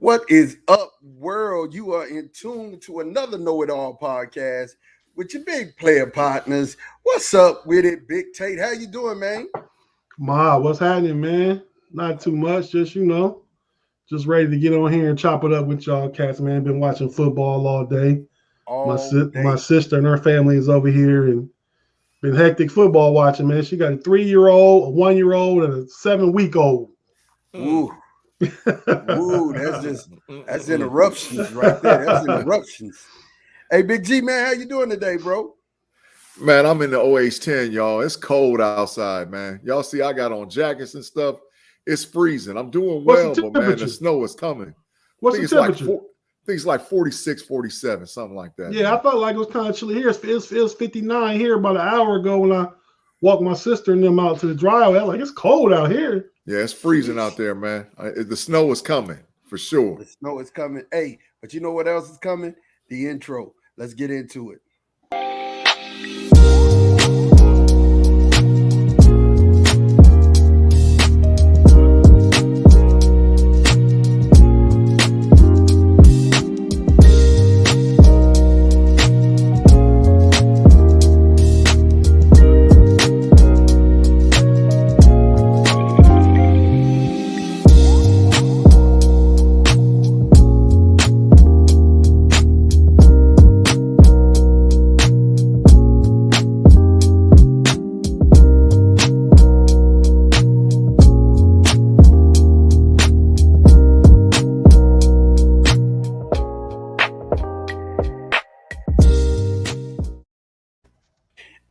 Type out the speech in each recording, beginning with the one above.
What is up, world? You are in tune to another Know-It-All podcast with your big player partners. What's up with it, Big Tate? How you doing, man? What's happening, man? Not too much, just ready to get on here and chop it up with y'all cats, man. Been watching football all day. All My day. sister and her family is over here and been hectic football watching, man. She got a 3-year-old, a 1-year-old, and a 7-week-old. Woo, woo. That's interruptions right there. That's interruptions. Hey, Big G, man, how you doing today, bro? Man, I'm in the OH10, y'all. It's cold outside, man. Y'all see I got on jackets and stuff. It's freezing. I'm doing What's the well, but man, the temperature? snow is coming. What's the temperature? I think it's like 46, 47, something like that. Yeah, man. I felt like it was kind of chilly here. It was 59 here about an hour ago when I walked my sister and them out to the driveway. I was like, it's cold out here. Yeah, it's freezing out there, man. The snow is coming for sure. The snow is coming. Hey, but you know what else is coming? The intro. Let's get into it.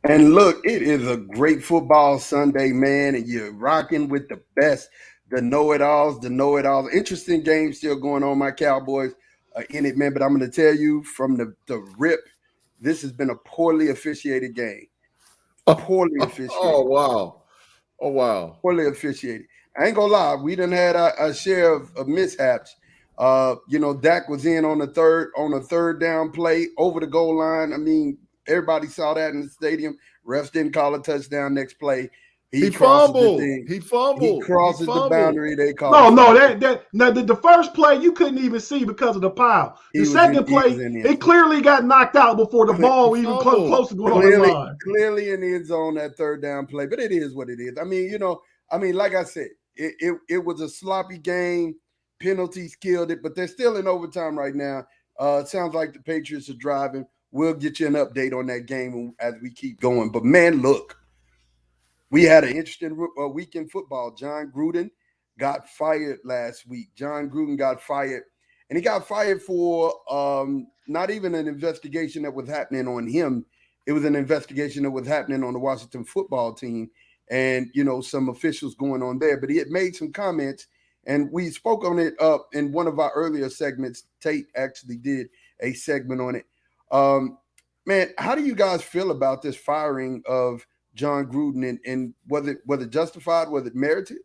And look, it is a great football Sunday, man, and you're rocking with the best, the know-it-alls, the know-it-alls. Interesting game still going on. My Cowboys are in it, man, but I'm going to tell you from the rip, this has been a poorly officiated game. Poorly officiated. Oh, wow. Oh, wow. Poorly officiated. I ain't going to lie. We done had a share of mishaps. Dak was in on a third down play over the goal line. I mean, everybody saw that in the stadium. Refs didn't call a touchdown next play. He fumbled. He crosses the boundary. They call. The first play you couldn't even see because of the pile. The second play, it clearly got knocked out before the ball was even close to going on the line. Clearly in the end zone, that third down play. But it is what it is. I mean, like I said, it was a sloppy game. Penalties killed it, but they're still in overtime right now. It sounds like the Patriots are driving. We'll get you an update on that game as we keep going. But, man, look, we had an interesting week in football. John Gruden got fired last week. John Gruden got fired, and he got fired for not even an investigation that was happening on him. It was an investigation that was happening on the Washington football team and, some officials going on there. But he had made some comments, and we spoke on it in one of our earlier segments. Tate actually did a segment on it. Man, how do you guys feel about this firing of John Gruden and was it justified? Was it merited?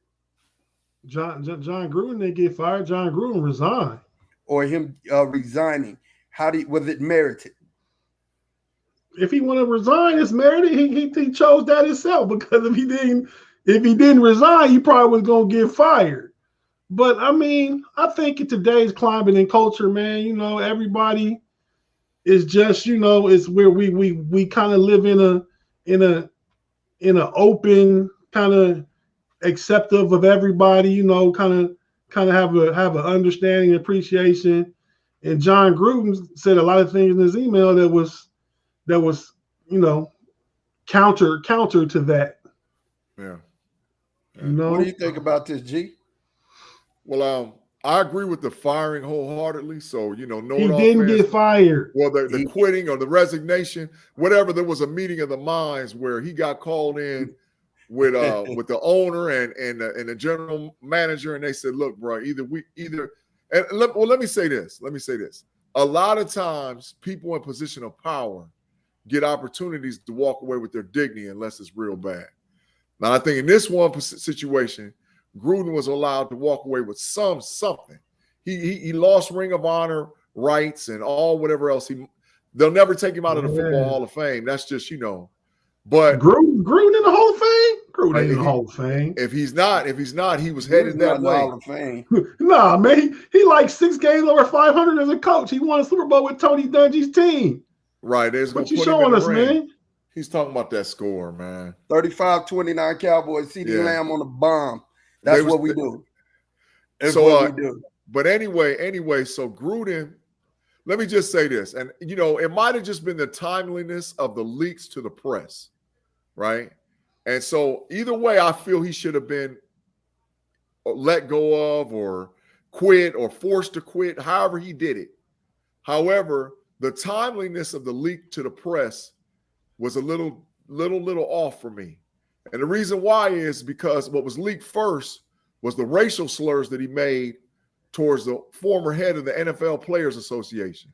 John Gruden didn't get fired. John Gruden resigned. Or him resigning. Was it merited? If he want to resign, it's merited. He chose that himself, because if he didn't resign, he probably was gonna get fired. But I mean, I think in today's climate and culture, man, everybody. It's just, it's where we kind of live in a open, kind of acceptive of everybody, kind of have an understanding and appreciation. And John Gruden said a lot of things in his email that was counter to that. Yeah. What do you think about this, G? Well, I agree with the firing wholeheartedly. So, he didn't get fired. Well, the quitting or the resignation, whatever. There was a meeting of the minds where he got called in with the owner and the general manager, and they said, "Look, bro, let me say this. A lot of times, people in position of power get opportunities to walk away with their dignity unless it's real bad. Now, I think in this one situation, Gruden was allowed to walk away with something. He lost Ring of Honor rights and all whatever else. They'll never take him out of the Football Hall of Fame. That's just, But Gruden in the Hall of Fame? Gruden ain't in the Hall of Fame. If he's not, he was headed that way. Hall of Fame. Nah, man. He like 6 games over 500 as a coach. He won a Super Bowl with Tony Dungy's team. Right. There's what you showing us, man? He's talking about that score, man. 35-29 Cowboys. CD Lamb on the bomb. That's what we do. That's what we do. But anyway, so Gruden, let me just say this. And, you know, it might have just been the timeliness of the leaks to the press, right? And so either way, I feel he should have been let go of or quit or forced to quit, however he did it. However, the timeliness of the leak to the press was a little off for me. And the reason why is because what was leaked first was the racial slurs that he made towards the former head of the NFL Players Association.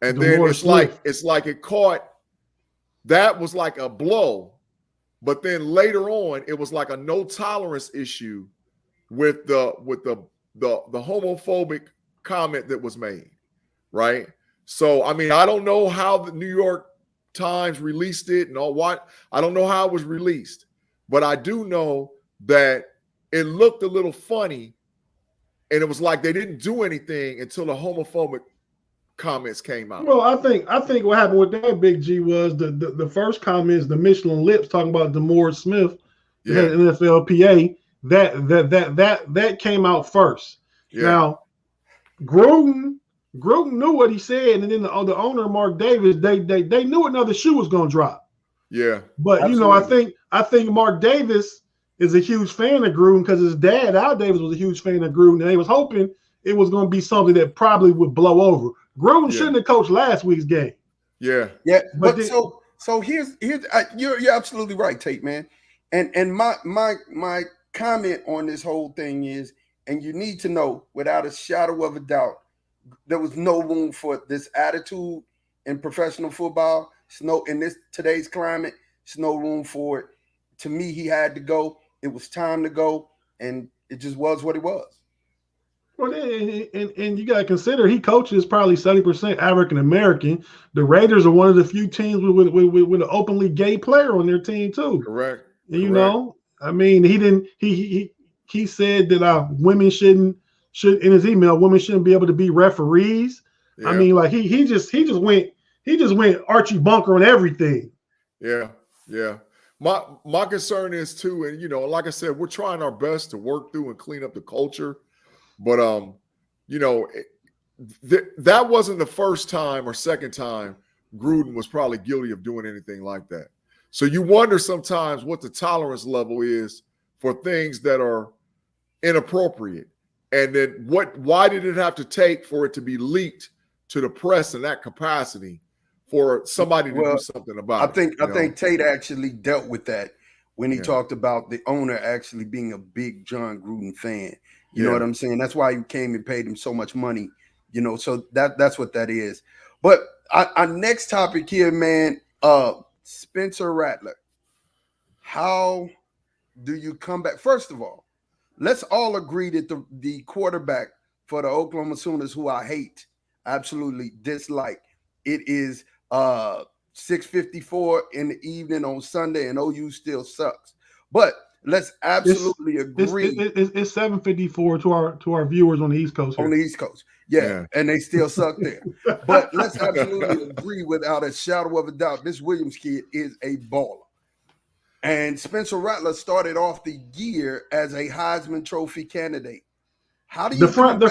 And then it's like it caught, that was like a blow. But then later on, it was like a no tolerance issue with the homophobic comment that was made, right? So, I mean, I don't know how the New York Times released it and all what. I don't know how it was released, but I do know that it looked a little funny, and it was like they didn't do anything until the homophobic comments came out. Well, I think what happened with that, Big G, was the first comments, the Michelin Lips talking about DeMaurice Smith, the NFLPA, that came out first. Yeah. Now, Gruden knew what he said, and then the owner, Mark Davis, they knew another shoe was going to drop. Yeah, but absolutely. You know, I think Mark Davis is a huge fan of Gruden because his dad, Al Davis, was a huge fan of Gruden, and they was hoping it was going to be something that probably would blow over. Gruden shouldn't have coached last week's game. Yeah. But then, so here's you're absolutely right, Tate, man. And my comment on this whole thing is, and you need to know without a shadow of a doubt, there was no room for this attitude in professional football. In today's climate, there's no room for it. To me, he had to go. It was time to go, and it just was what it was. Well, and you got to consider he coaches probably 70% African American. The Raiders are one of the few teams with an openly gay player on their team too. Correct. And, you know, I mean, he said that women should in his email, women shouldn't be able to be referees. Yeah. I mean, like he just went Archie Bunker on everything. Yeah. My concern is too, and you know, like I said, we're trying our best to work through and clean up the culture. But, you know, that wasn't the first time or second time Gruden was probably guilty of doing anything like that. So you wonder sometimes what the tolerance level is for things that are inappropriate. And then why did it have to take for it to be leaked to the press in that capacity for somebody to do something about it? I think Tate actually dealt with that when he talked about the owner actually being a big John Gruden fan. You know what I'm saying? That's why he came and paid him so much money, you know, so that's what that is. But our next topic here, man, Spencer Rattler. How do you come back? First of all, let's all agree that the quarterback for the Oklahoma Sooners, who I hate, absolutely dislike, it is 6:54 in the evening on Sunday, and OU still sucks. But let's absolutely agree. It's 7:54 to our viewers on the East Coast. Here. On the East Coast, yeah, and they still suck there. But let's absolutely agree without a shadow of a doubt, this Williams kid is a baller. And Spencer Rattler started off the year as a Heisman Trophy candidate. How do you the front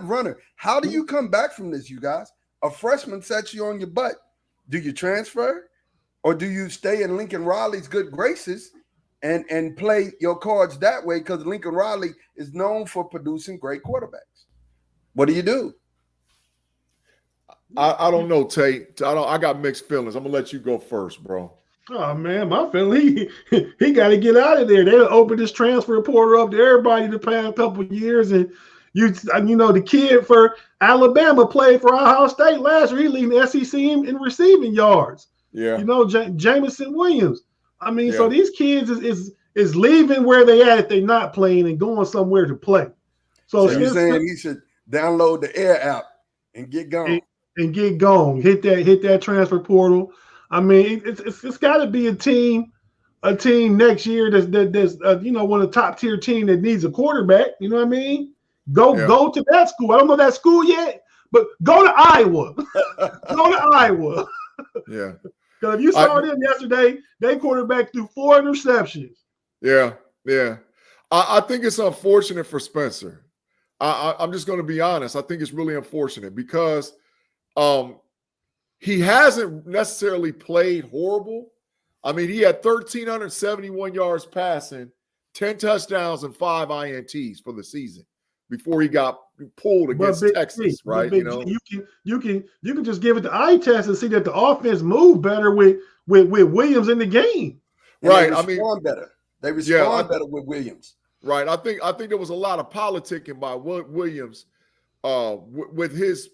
runner? How do you come back from this, you guys? A freshman sets you on your butt. Do you transfer? Or do you stay in Lincoln Riley's good graces and play your cards that way? Because Lincoln Riley is known for producing great quarterbacks. What do you do? I don't know, Tate. I got mixed feelings. I'm gonna let you go first, bro. Oh man, my feeling he got to get out of there. They opened this transfer portal up to everybody the past couple of years, and you know the kid for Alabama played for Ohio State last year. He leading the SEC in receiving yards. Yeah, you know Jameson Williams. I mean, so these kids is leaving where they at if they're not playing and going somewhere to play. So you're saying he should download the Air app and get going. And get going. Hit that transfer portal. I mean, it's got to be a team next year that's one of the top tier team that needs a quarterback. You know what I mean? Go to that school. I don't know that school yet, but go to Iowa. Go to Iowa. Yeah. Because if you saw them yesterday, they quarterback threw 4 interceptions. Yeah. I think it's unfortunate for Spencer. I'm just going to be honest. I think it's really unfortunate because he hasn't necessarily played horrible. I mean, he had 1,371 yards passing, 10 touchdowns, and 5 INTs for the season before he got pulled against Texas, right? You can just give it the eye test and see that the offense moved better with Williams in the game. And right. They respond better with Williams. Right. I think there was a lot of politicking by Williams with his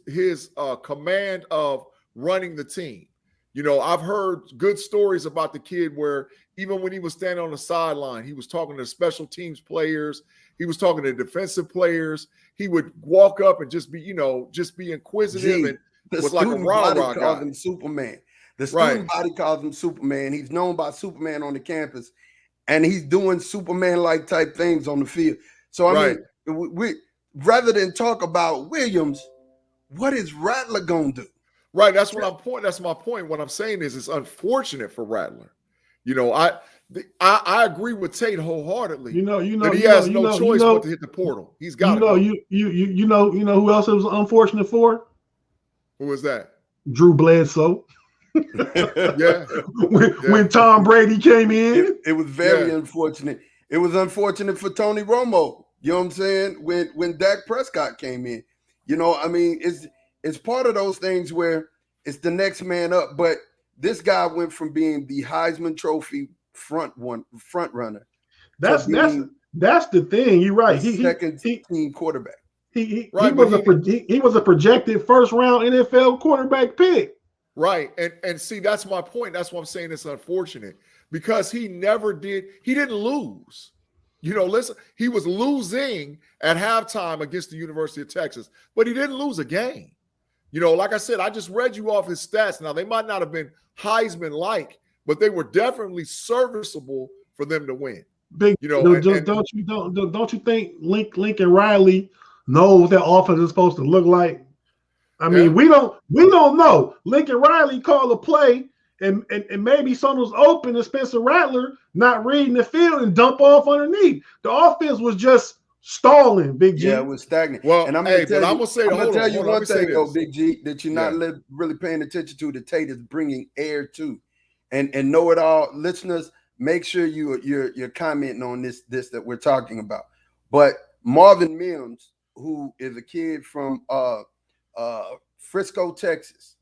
command of running the team. You know, I've heard good stories about the kid where even when he was standing on the sideline, he was talking to special teams players. He was talking to defensive players. He would walk up and just be inquisitive and was like a rah-rah guy. Calls him Superman. The student body calls him Superman. He's known by Superman on the campus, and he's doing Superman-like type things on the field. So, I mean, we rather than talk about Williams, what is Rattler going to do? Right. That's what I'm point. That's my point. What I'm saying is it's unfortunate for Rattler. You know, I agree with Tate wholeheartedly. That he has no choice but to hit the portal. He's got to go. You know who else it was unfortunate for? Who was that? Drew Bledsoe. When Tom Brady came in. It was very unfortunate. It was unfortunate for Tony Romo. You know what I'm saying? When Dak Prescott came in. You know, I mean, it's part of those things where it's the next man up. But this guy went from being the Heisman Trophy front runner. That's the thing. You're right. He second team quarterback. He was a projected first round NFL quarterback pick. Right. And see, that's my point. That's why I'm saying it's unfortunate because he didn't lose. You know, listen, he was losing at halftime against the University of Texas, but he didn't lose a game. You know, like I said, I just read you off his stats. Now, they might not have been Heisman-like, but they were definitely serviceable for them to win. Don't you think Lincoln Riley knows what that offense is supposed to look like? I mean, we don't know. Lincoln Riley called a play, and maybe something was open, and Spencer Rattler not reading the field and dump off underneath. The offense was just stalling, Big G. Yeah, it was stagnant. Well, and I'm going gonna to say, tell you one thing, though, Big G, that you're not really paying attention to. That Tate is bringing air to, and KnoItAllz listeners, make sure you're commenting on this that we're talking about. But Marvin Mims, who is a kid from Frisco, Texas,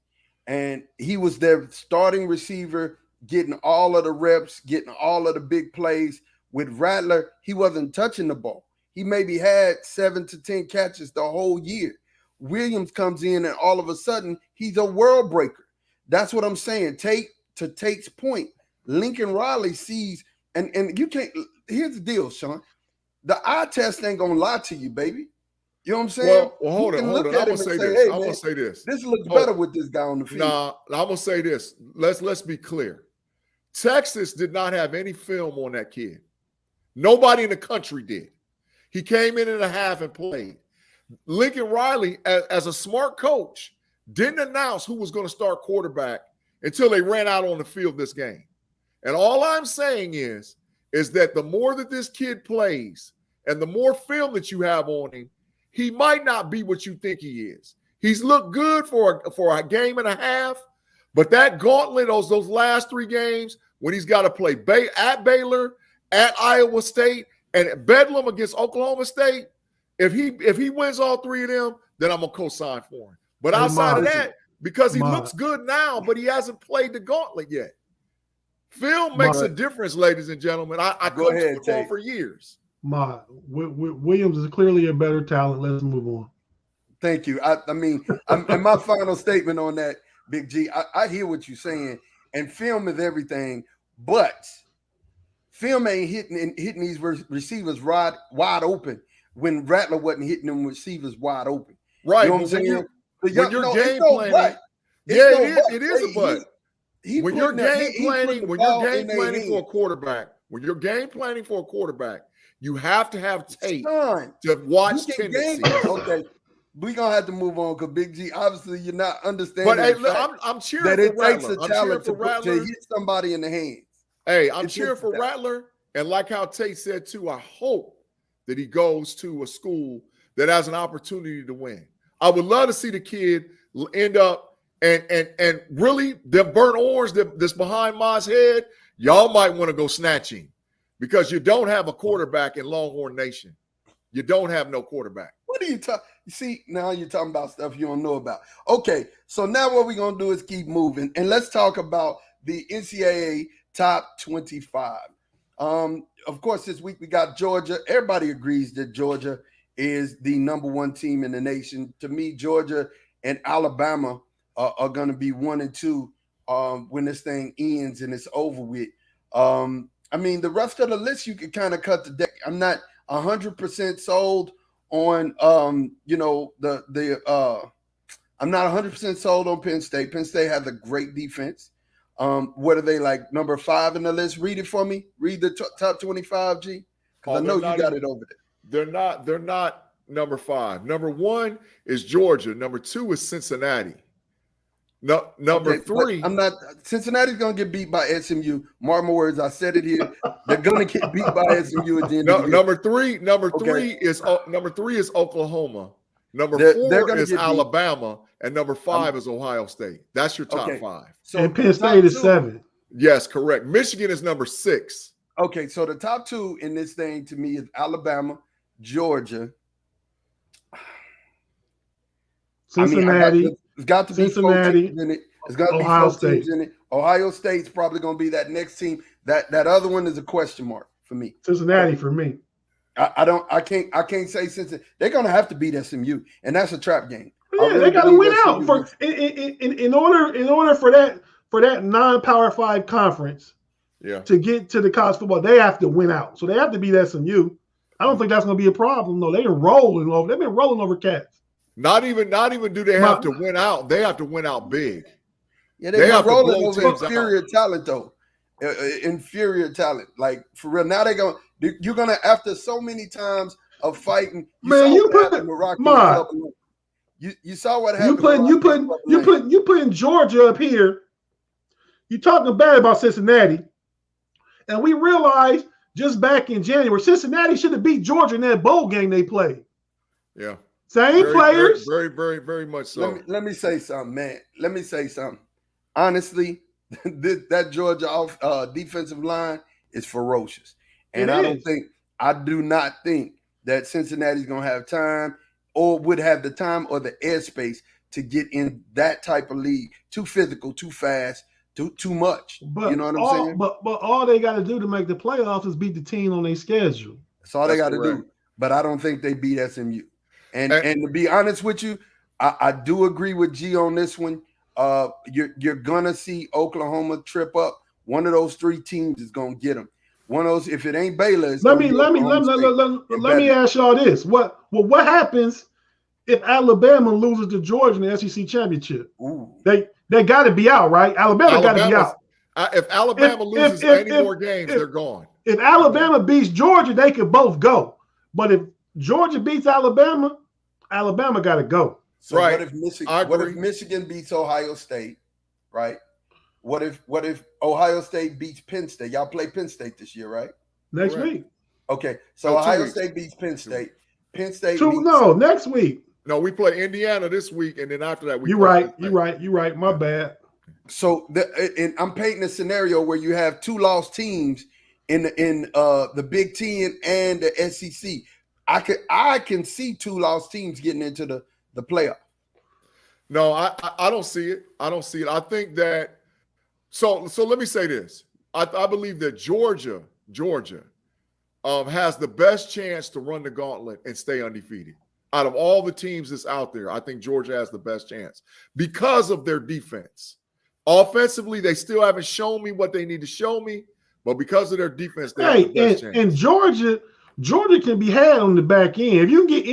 and he was their starting receiver, getting all of the reps, getting all of the big plays. With Rattler, he wasn't touching the ball. He maybe had 7 to 10 catches the whole year. Williams comes in, and all of a sudden, he's a world breaker. That's what I'm saying. To Tate's point, Lincoln Riley sees, and you can't. Here's the deal, Sean. The eye test ain't gonna lie to you, baby. You know what I'm saying? Well, hold on. I'm gonna say this. This looks better with this guy on the field. Nah, I'm gonna say this. Let's be clear. Texas did not have any film on that kid. Nobody in the country did. He came in a half and played. Lincoln Riley, as a smart coach, didn't announce who was going to start quarterback until they ran out on the field this game. And all I'm saying is that the more that this kid plays and the more film that you have on him, he might not be what you think he is. He's looked good for a game and a half, but that gauntlet, those last 3 games, when he's got to play at Baylor, at Iowa State, and at Bedlam against Oklahoma State, if he wins all 3 of them, then I'm gonna co-sign for him. But outside of that, because he looks good now, but he hasn't played the gauntlet yet. Film makes a difference, ladies and gentlemen. I coached football for years. Williams is clearly a better talent. Let's move on. Thank you. I mean, and my final statement on that, Big G, I hear what you're saying, and film is everything, but film ain't hitting these receivers wide open when Rattler wasn't hitting them receivers wide open. Right. You know what I'm saying? When you're game planning, it is a but. when you're game planning for a quarterback, you have to have tape to watch tendencies. Okay, we're going to have to move on because Big G, obviously you're not understanding but hey, I'm cheering that for it takes Rattler. a talent to hit somebody in the hands. Hey, I'm cheering for Rattler. And like how Tate said too, I hope that he goes to a school that has an opportunity to win. I would love to see the kid end up and really the burnt orange that's behind Ma's head, y'all might want to go snatching because you don't have a quarterback in Longhorn Nation. You don't have no quarterback. What are you talking? You see, now you're talking about stuff you don't know about. Okay, so now what we're going to do is keep moving. And let's talk about the NCAA top 25. Of course, this week we got Georgia. Everybody agrees that Georgia is the #1 team in the nation. To me, Georgia and Alabama are going to be 1 and 2 when this thing ends and it's over with. I mean, the rest of the list, you can kind of cut the deck. I'm not 100% sold on, I'm not 100% sold on Penn State. Penn State has a great defense. What are they like, number 5 in the list? Read it for me. Read the top 25, G, because I know you got it over there. They're not number 5. Number 1 is Georgia. Number 2 is Cincinnati. No, number 3. I'm not. Cincinnati's gonna get beat by SMU. Mark my words. I said it here. They're gonna get beat by SMU at the end of the year. Number three is Oklahoma. Number 4 is Alabama, and number 5 is Ohio State. That's your top 5. So and Penn State is 7. Yes, correct. Michigan is number 6. Okay, so the top 2 in this thing to me is Alabama, Georgia, Cincinnati. It's got to be Cincinnati, 4 teams in it. It's got to be Ohio 4 teams in it. Ohio State's probably going to be that next team. That other one is a question mark for me. Cincinnati for me. I can't say Cincinnati. They're going to have to beat SMU, and that's a trap game. Yeah, they got to win out in order for that non-Power 5 conference. Yeah. To get to the college football, they have to win out. So they have to beat SMU. I don't think that's going to be a problem. No, they've been rolling over cats. Not even do they have to win out. They have to win out big. Yeah, they have rolling over inferior talent, though. Inferior talent. Like, for real. Now you're going to, after so many times of fighting, you saw what happened. You putting Georgia up here. You're talking bad about Cincinnati. And we realized just back in January, Cincinnati should have beat Georgia in that bowl game they played. Yeah. Same players. Very much so. Let me say something, man. Let me say something. Honestly, that Georgia defensive line is ferocious. And I do not think that Cincinnati's going to have time or would have the time or the airspace to get in that type of league. Too physical, too fast, too much. But you know what I'm saying? But all they got to do to make the playoffs is beat the team on their schedule. That's all they got to do. But I don't think they beat SMU. And to be honest with you, I do agree with G on this one. You're gonna see Oklahoma trip up. One of those 3 teams is gonna get them. One of those, if it ain't Baylor, let me ask y'all this: what happens if Alabama loses to Georgia in the SEC championship? Ooh. They got to be out, right? Alabama got to be out. If Alabama loses any more games, they're gone. If Alabama beats Georgia, they could both go. But if Georgia beats Alabama got to go. So right. What if Michigan beats Ohio State, right? What if Ohio State beats Penn State? Y'all play Penn State this year, right? Next week. Okay, so Ohio State beats Penn State. Penn State next week. No, we play Indiana this week, and then after that, You're right. My bad. So and I'm painting a scenario where you have 2 lost teams in the Big Ten and the SEC. I can see 2 lost teams getting into the playoff. No, I don't see it. I think that so let me say this. I believe that Georgia has the best chance to run the gauntlet and stay undefeated. Out of all the teams that's out there, I think Georgia has the best chance because of their defense. Offensively, they still haven't shown me what they need to show me, but because of their defense, they have the best chance. And Georgia can be had on the back end. If you can get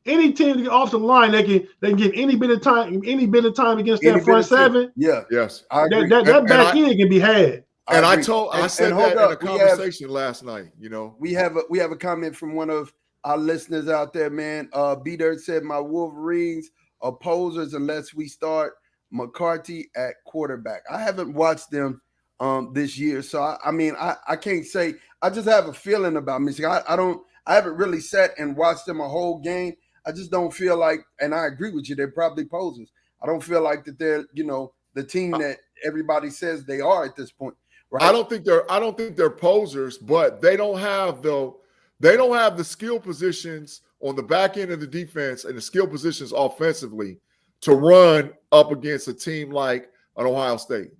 any team to get off the line, they can get any bit of time against that front seven. Yeah. Yes. That back end can be had. And I said that in a conversation last night. You know, we have a comment from one of our listeners out there, man. B-Dirt said, my Wolverines are posers unless we start McCarthy at quarterback. I haven't watched them this year, so I can't say. I just have a feeling about Michigan. I haven't really sat and watched them a whole game. I just don't feel like, and I agree with you, they're probably posers. I don't feel like that they're, the team that everybody says they are at this point. Right? I don't think they're posers, but they don't have the skill positions on the back end of the defense and the skill positions offensively to run up against a team like an Ohio State.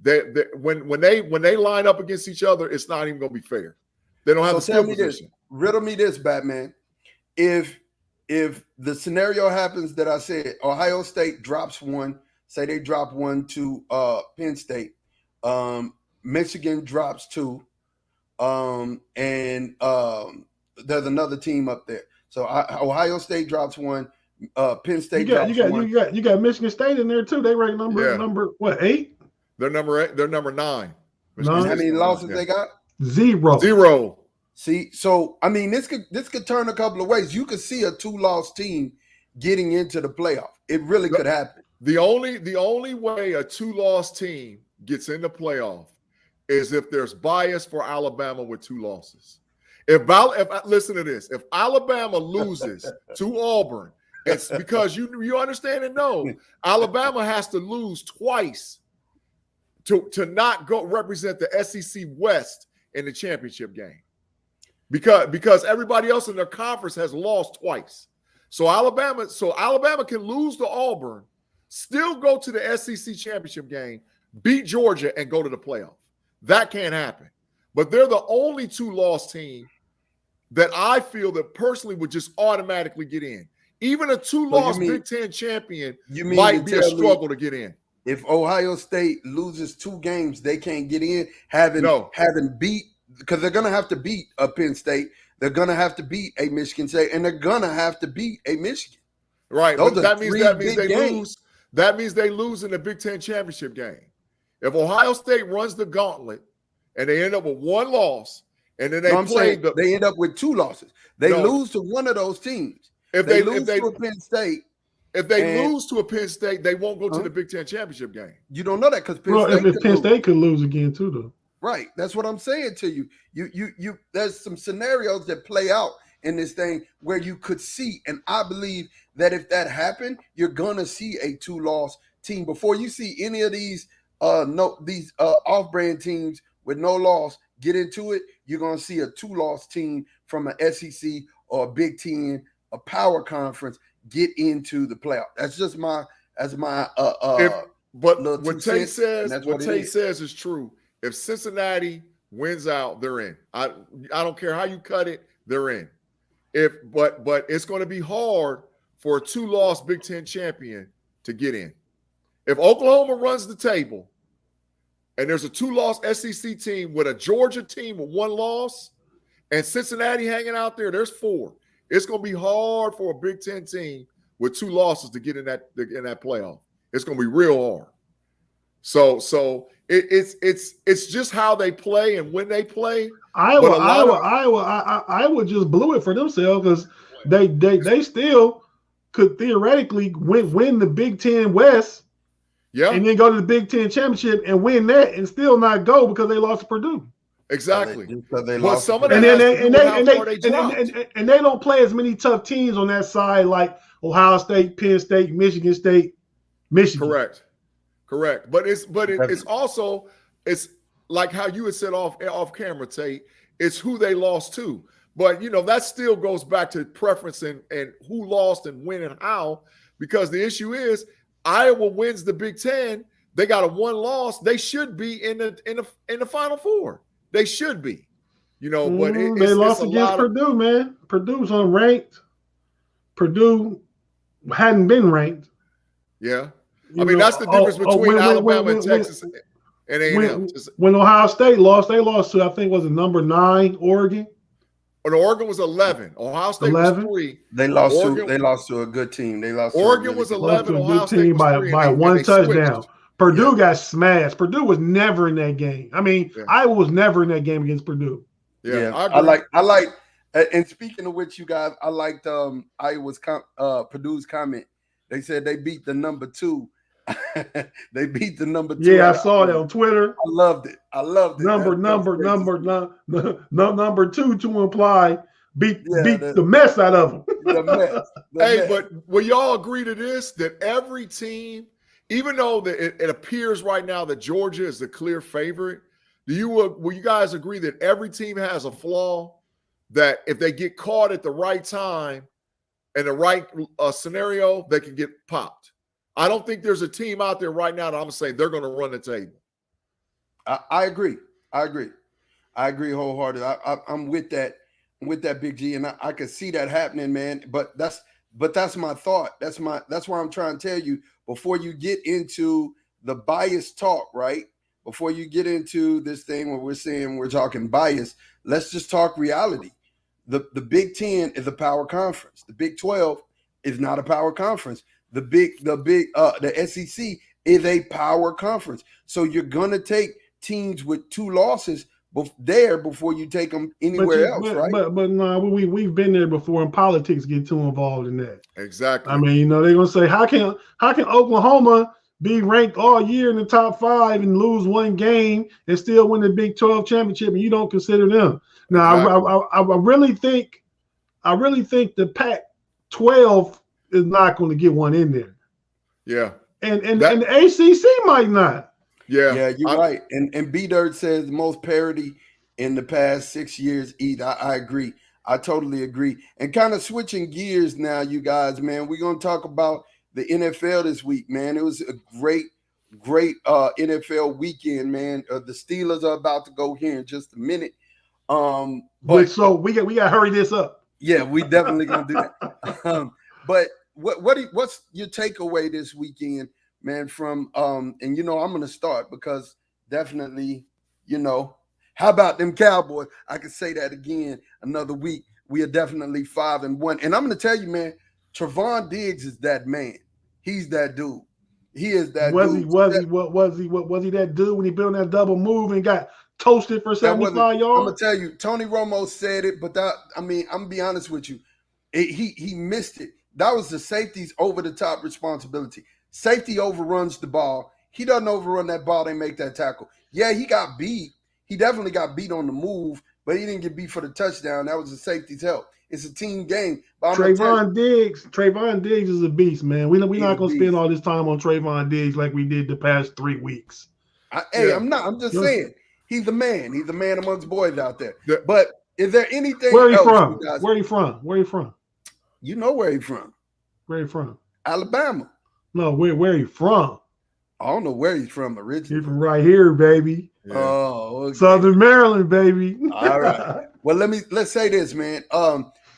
When they line up against each other, it's not even going to be fair. They don't have the skill position. Riddle me this, Batman. If the scenario happens that I said, Ohio State drops one, say they drop one to Penn State, Michigan drops two, and there's another team up there. So Ohio State drops one, Penn State drops one. You got Michigan State in there too. They rank number what, 8? They're number 8. They're number 9. How many losses they got? 0. See, so this could turn a couple of ways. You could see a 2-loss team getting into the playoff. It really could happen. The only way a 2-loss team gets in the playoff is if there's bias for Alabama with 2 losses. Listen to this, if Alabama loses to Auburn, it's because you understand and know Alabama has to lose twice to not go represent the SEC West in the championship game. Because everybody else in their conference has lost twice. So Alabama can lose to Auburn, still go to the SEC championship game, beat Georgia, and go to the playoff. That can't happen. But they're the only 2-loss team that I feel that personally would just automatically get in. Even a 2-loss Big Ten champion might be a struggle to get in. If Ohio State loses 2 games, they can't get in, having beat, because they're going to have to beat a Penn State. They're going to have to beat a Michigan State, and they're going to have to beat a Michigan. Right. That means they lose in the Big Ten championship game. If Ohio State runs the gauntlet and they end up with 1 loss, and then they end up with 2 losses. They lose to one of those teams. If they lose to a Penn State. If they lose to a Penn State, they won't go to the Big Ten championship game. You don't know that because Penn State could lose again too, though. Right. That's what I'm saying to you. You there's some scenarios that play out in this thing where you could see, and I believe that if that happened, you're gonna see a 2-loss team before you see any of these off-brand teams with no loss get into it. You're gonna see a 2-loss team from an SEC or a Big Ten, a power conference, get into the playoff. That's just my but what Tate says is true. If Cincinnati wins out, they're in. I don't care how you cut it, they're in. But it's going to be hard for a 2-loss Big Ten champion to get in. If Oklahoma runs the table and there's a 2-loss SEC team with a Georgia team with 1 loss and Cincinnati hanging out there, there's 4. It's going to be hard for a Big Ten team with 2 losses to get in that playoff. It's going to be real hard. So it's just how they play and when they play. Iowa just blew it for themselves because they still could theoretically win the Big Ten West, and then go to the Big Ten championship and win that and still not go because they lost to Purdue. Exactly. But some of that and they don't play as many tough teams on that side like Ohio State, Penn State, Michigan State, Michigan. Correct. But it's also like how you had said off camera, Tate. It's who they lost to. But that still goes back to preference and who lost and when and how. Because the issue is Iowa wins the Big Ten. They got a 1 loss. They should be in the Final Four. They should be. But they lost against Purdue, man. Purdue's unranked. Purdue hadn't been ranked. Yeah. That's the difference between Alabama and Texas and A&M. When Ohio State lost, they lost to, I think, was it number 9, Oregon? Or Oregon was 11. Ohio State 11? was 3. They lost to a good team. They lost. Oregon to was really 11. Lost to a Ohio good State team was 3. by and one they touchdown. switched. Purdue got smashed. Purdue was never in that game. I mean, Yeah. Iowa was never in that game against Purdue. Yeah, I like. And speaking of which, you guys, I liked Purdue's comment. They said they beat the number 2. They beat the number 2. Yeah, I saw that on Twitter. I loved it. Number 2 to imply beat the mess out of them. The mess. But will y'all agree to this? That every team, even though it appears right now that Georgia is the clear favorite, will you guys agree that every team has a flaw that if they get caught at the right time and the right scenario, they can get popped? I don't think there's a team out there right now that I'm going to say they're going to run the table. I agree. I agree wholeheartedly. I'm with that. Big G, and I could see that happening, man. But that's my thought. That's why I'm trying to tell you before you get into the bias talk, right? Before you get into this thing where we're talking bias, let's just talk reality. The Big Ten is a power conference. The Big 12 is not a power conference. The SEC is a power conference. So you're gonna take teams with 2 losses before you take them anywhere else, right? But no, we've been there before, and politics get too involved in that. Exactly. I mean, they're gonna say, how can Oklahoma be ranked all year in the top 5 and lose one game and still win the Big 12 championship, and you don't consider them? Now, exactly. I really think the Pac-12 is not going to get one in there. Yeah, and the ACC might not. Yeah, you're right. And B-Dirt says most parity in the past 6 years. I agree. I totally agree. And kind of switching gears now, you guys, man, we're going to talk about the NFL this week, man. It was a great NFL weekend, man. The Steelers are about to go here in just a minute. So we got to hurry this up. Yeah, we definitely going to do that. But what's your takeaway this weekend, man, from and I'm going to start because definitely, how about them Cowboys? I can say that again another week. We are definitely 5-1. And I'm going to tell you, man, Trevon Diggs is that man. He's that dude. He is that dude. Was he that dude when he built that double move and got toasted for 75 yards? I'm going to tell you, Tony Romo said it, but I'm going to be honest with you. He missed it. That was the safety's over-the-top responsibility. Safety overruns the ball. He doesn't overrun that ball. They make that tackle. Yeah, he got beat. He definitely got beat on the move, but he didn't get beat for the touchdown. That was the safety's help. It's a team game. Trayvon Diggs is a beast, man. We're not going to spend all this time on Trayvon Diggs like we did the past 3 weeks. I'm not. I'm just saying. He's a man. He's a man amongst boys out there. Yeah. But is there anything Where else? Where he from? You know where he from. Where he from? Alabama. No, where he from? I don't know where he's from originally. He's from right here, baby. Yeah. Oh, okay. Southern Maryland, baby. All right. Well, let's say this, man.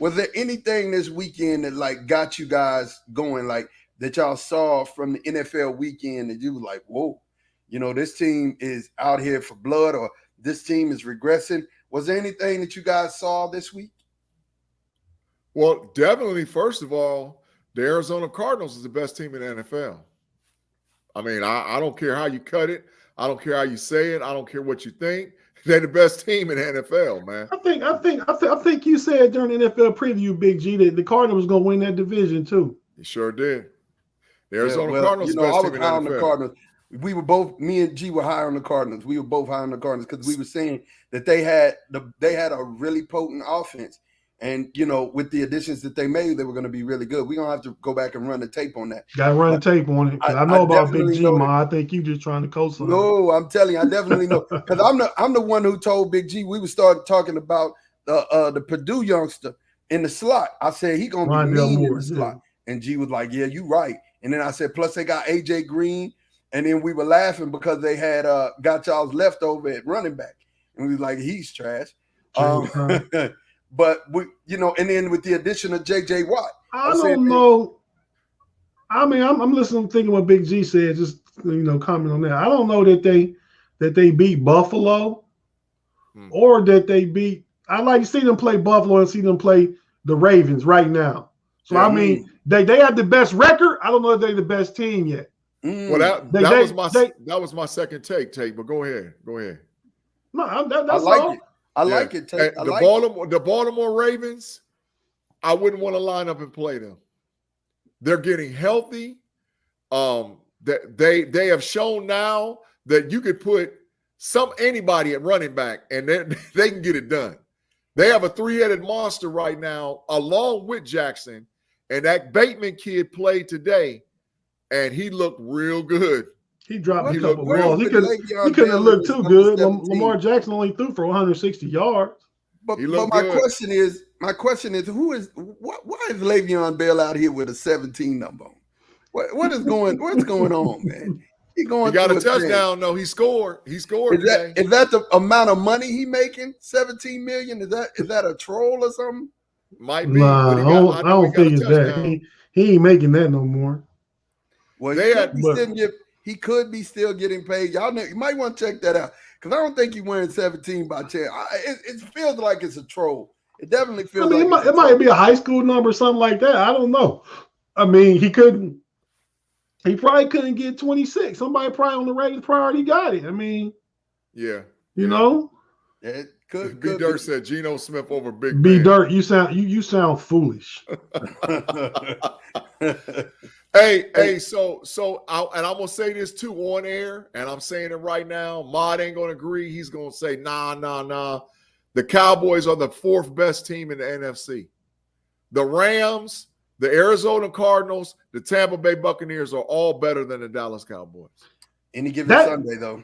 Was there anything this weekend that got you guys going, that y'all saw from the NFL weekend that you were like, whoa, this team is out here for blood, or this team is regressing? Was there anything that you guys saw this week? Well, definitely, first of all, the Arizona Cardinals is the best team in the NFL. I mean, I don't care how you cut it. I don't care how you say it. I don't care what you think. They're the best team in the NFL, man. I think you said during the NFL preview, Big G, that the Cardinals was going to win that division too. He sure did. The Arizona Cardinals, the best team in the NFL. The Cardinals. We were both. Me and G were high on the Cardinals. We were both high on the Cardinals because we were saying that they had a really potent offense. And, with the additions that they made, they were going to be really good. We're going to have to go back and run the tape on that. Got to run the tape on it. I know about Big G, Ma. I think you just trying to co-sign. No, I'm telling you, I definitely know. Because I'm the one who told Big G we would start talking about the Purdue youngster in the slot. I said he going to be mean in the slot. And G was like, yeah, you right. And then I said, plus they got A.J. Green. And then we were laughing because they had got y'all's leftover at running back. And we was like, he's trash. But we, and then with the addition of J.J. Watt, I don't know. I mean, I'm listening, thinking what Big G said. Just comment on that. I don't know that they beat Buffalo, or that they beat. I like to see them play Buffalo and see them play the Ravens right now. So I mean, they have the best record. I don't know if they're the best team yet. Well, that was my second take. But go ahead. No, that's I like all. it. I like it. Tate. The Baltimore Ravens, I wouldn't want to line up and play them. They're getting healthy. They have shown now that you could put anybody at running back and they can get it done. They have a three-headed monster right now, along with Jackson, and that Bateman kid played today, and he looked real good. He dropped a couple balls. He couldn't have looked too good. Lamar Jackson only threw for 160 yards. But my question is, why is Le'Veon Bell out here with a 17 number on? What's going on, man? He got a touchdown. No, he scored. Is that the amount of money he making? 17 million? Is that a troll or something? Might be. Nah, I don't think it's that. He ain't making that no more. Well, he could be still getting paid. Y'all know, you might want to check that out because I don't think he's wearing 17 by chance. It feels like it's a troll. It definitely feels. It might be a high school number, something like that. I don't know. I mean, he probably couldn't get 26. Somebody probably on the Raiders already got it. I mean, yeah, you know. It could. B Dirt said Geno Smith over Big B Man. Dirt, you sound foolish. Hey, so I'm gonna say this too on air, and I'm saying it right now. Mod ain't gonna agree. He's gonna say, nah. The Cowboys are the fourth best team in the NFC. The Rams, the Arizona Cardinals, the Tampa Bay Buccaneers are all better than the Dallas Cowboys. Any given Sunday, though.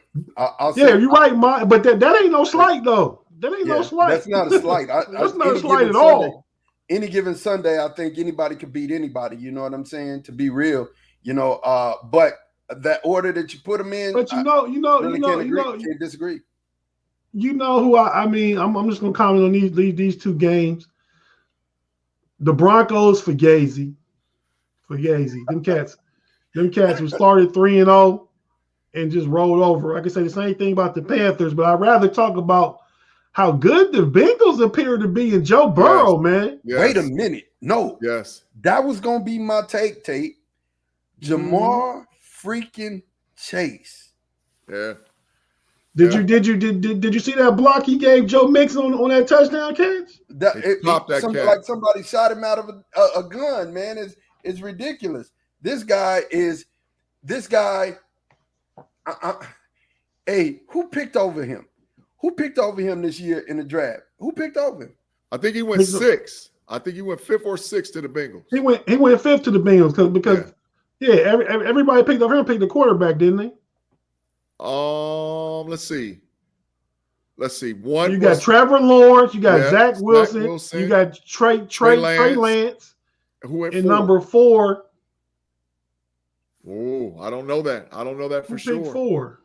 You're right, but that ain't no slight, though. That ain't no slight. That's not a slight. That's not a slight at all. Any given Sunday, I think anybody could beat anybody. You know what I'm saying? To be real, but that order that you put them in, but can't disagree. You know who I mean? I'm just gonna comment on these two games. The Broncos for Gazy. Them cats who started 3-0 and just rolled over. I can say the same thing about the Panthers, but I'd rather talk about how good the Bengals appear to be in Joe Burrow, man. Yes. Wait a minute. No. Yes. That was going to be my take, Tate. Jamar freaking Chase. Yeah. Did you see that block he gave Joe Mixon on that touchdown catch? Like somebody shot him out of a gun, man. It's ridiculous. This guy. Hey, who picked over him? Who picked over him this year in the draft? Who picked over him? I think he went sixth. I think he went fifth or sixth to the Bengals. He went fifth to the Bengals because everybody picked over him, picked the quarterback, didn't they? Let's see. You got Trevor Lawrence, you got Zach Wilson, you got Trey Lance. Who went number 4? Oh, I don't know that. For sure. Picked 4?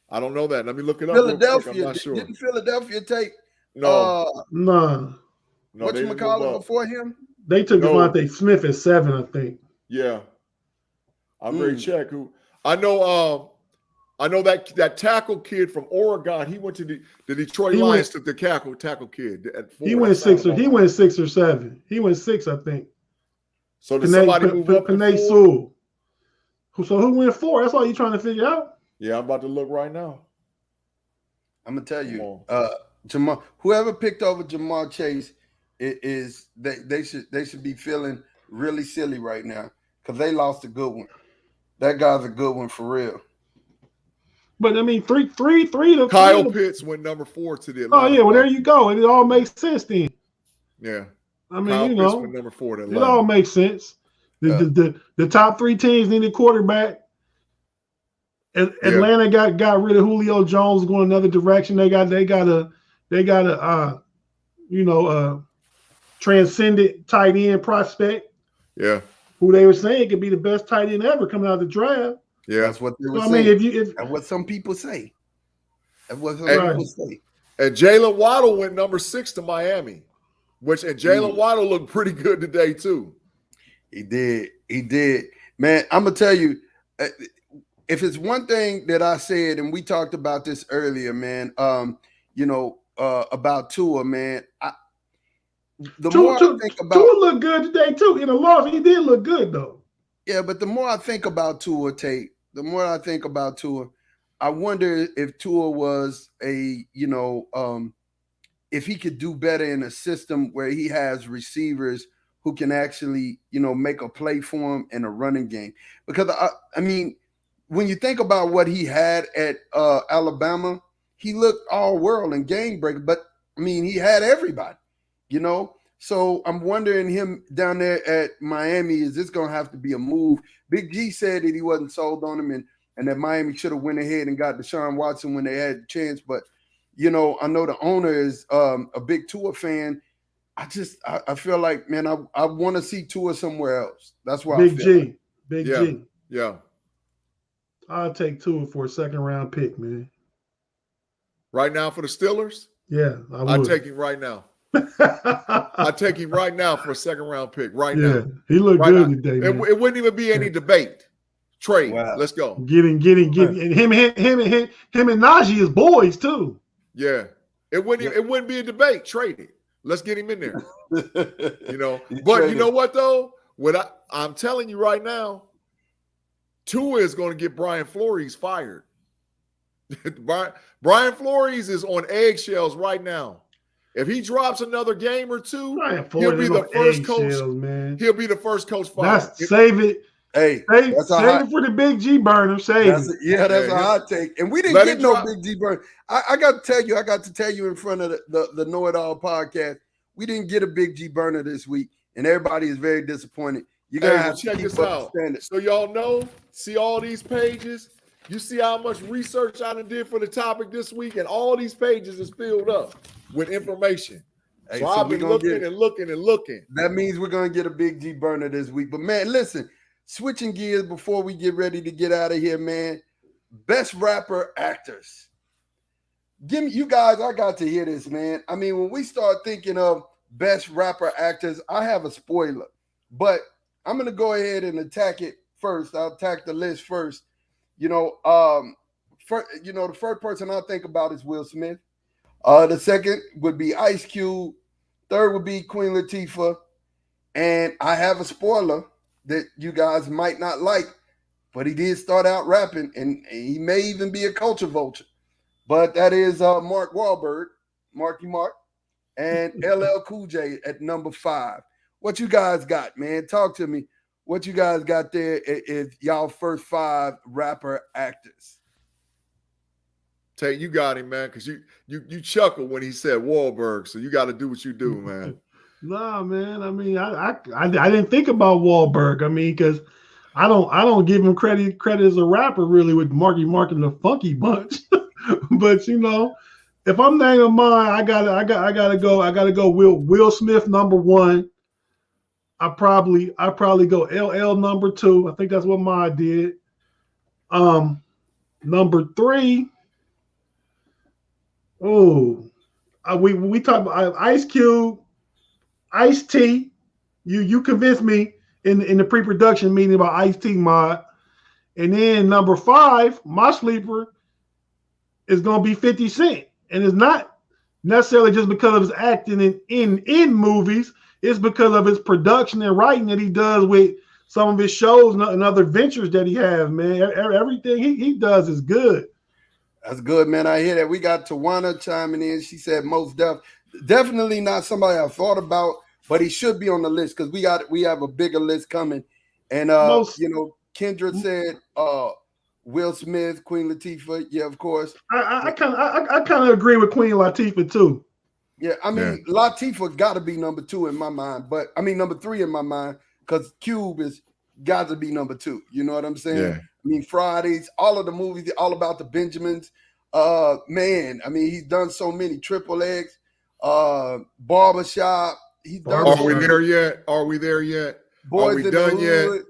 I don't know that. Let me look it up. Philadelphia. I'm not sure. Didn't Philadelphia take no. Whatchamacallit before him? They took Devontae Smith at 7, I think. Yeah. I'm ready to check who. I know that tackle kid from Oregon. He went to the Detroit Lions. Took the tackle kid at 4. He went 6 or 7. He went 6, I think. So did somebody move up to 4? Sewell. So who went 4? That's all you're trying to figure out. Yeah, I'm about to look right now. I'm gonna tell you, Jamar. Whoever picked over Jamar Chase they should be feeling really silly right now because they lost a good one. That guy's a good one for real. But I mean, three. Kyle Pitts went number 4 to the Atlanta. Oh yeah, well there you go. It all makes sense then. Yeah. I mean, Kyle Pitts went number 4 to Atlanta. It all makes sense. The top 3 teams needed quarterback. Atlanta got rid of Julio Jones, going another direction. They got a transcendent tight end prospect. Yeah. Who they were saying could be the best tight end ever coming out of the draft. Yeah, that's what they were saying. I mean, that's what some people say. That's what some people say. And Jalen Waddle went number 6 to Miami, and Jalen Waddle looked pretty good today too. He did. Man, I'm gonna tell you. If it's one thing that I said, and we talked about this earlier, man, about Tua, man. The Tua, more I think about Tua looked good today too. In a loss, he did look good though. Yeah, but the more I think about Tua, Tate, the more I think about Tua, I wonder if Tua was if he could do better in a system where he has receivers who can actually, make a play for him in a running game. Because I mean, when you think about what he had at Alabama, he looked all world and game breaker. But I mean, he had everybody, So I'm wondering him down there at Miami, is this going to have to be a move? Big G said that he wasn't sold on him and that Miami should have went ahead and got Deshaun Watson when they had the chance. But, I know the owner is a big Tua fan. I feel like, man, I want to see Tua somewhere else. That's why Big G. Big G. Yeah. I'll take Tua for a second-round pick, man. Right now for the Steelers? Yeah, I'll take him right now. I take him right now for a second-round pick. Now, he looked good today. Man. It wouldn't even be any debate. Trade. Wow. Let's go. Get him. And him and Najee is boys too. Yeah, it wouldn't be a debate. Trade it. Let's get him in there. But you know what though? What I'm telling you right now, Tua is going to get Brian Flores fired. Brian Flores is on eggshells right now. If he drops another game or two, he'll be the first coach. Man. He'll be the first coach fired. Save it. Hey, save it for the Big G burner. That's a hot take. And we didn't get no Big G burner. I got to tell you in front of the KnoItAllz podcast, we didn't get a Big G burner this week, and everybody is very disappointed. You're gonna have to check this out. So y'all know, see all these pages. You see how much research I did for the topic this week, and all these pages is filled up with information. Hey, so I've been looking and looking. That means we're gonna get a Big G burner this week. But man, listen, switching gears before we get ready to get out of here, man. Best rapper actors. Give me, you guys, I got to hear this, man. I mean, when we start thinking of best rapper actors, I have a spoiler, but I'm going to go ahead and attack it first. I'll attack the list first. The first person I think about is Will Smith. The second would be Ice Cube. Third would be Queen Latifah. And I have a spoiler that you guys might not like, but he did start out rapping, and he may even be a culture vulture. But that is Mark Wahlberg, Marky Mark, and LL Cool J at number 5. What you guys got, man? Talk to me. What you guys got there if y'all first 5 rapper actors? Tay, you got him, man, because you chuckle when he said Wahlberg, so you got to do what you do, man. Nah, man. I mean, I didn't think about Wahlberg. I mean, because I don't give him credit as a rapper really with Marky Mark and the Funky Bunch. But if I'm naming mine, I gotta go Will Smith number 1. I probably go LL number 2. I think that's what mine did. Number 3. Oh, we talked about Ice Cube, Ice-T. You convinced me in the pre-production meeting about Ice-T mod. And then number 5, my sleeper is going to be 50 Cent. And it's not necessarily just because of his acting in movies. It's because of his production and writing that he does with some of his shows and other ventures that he has, man. Everything he does is good. That's good, man. I hear that. We got Tawana chiming in. She said definitely not somebody I thought about, but he should be on the list because we have a bigger list coming. And Kendra said Will Smith, Queen Latifah. Yeah, of course. I kind of agree with Queen Latifah too. Yeah, I mean Latifah got to be number 2 in my mind, but I mean number 3 in my mind because Cube is got to be number 2. You know what I'm saying? Yeah. I mean Fridays, all of the movies, all about the Benjamins. Man, I mean he's done so many Triple X, Barbershop. He's done. Are we there yet? Boys Are we in done the yet? Hood.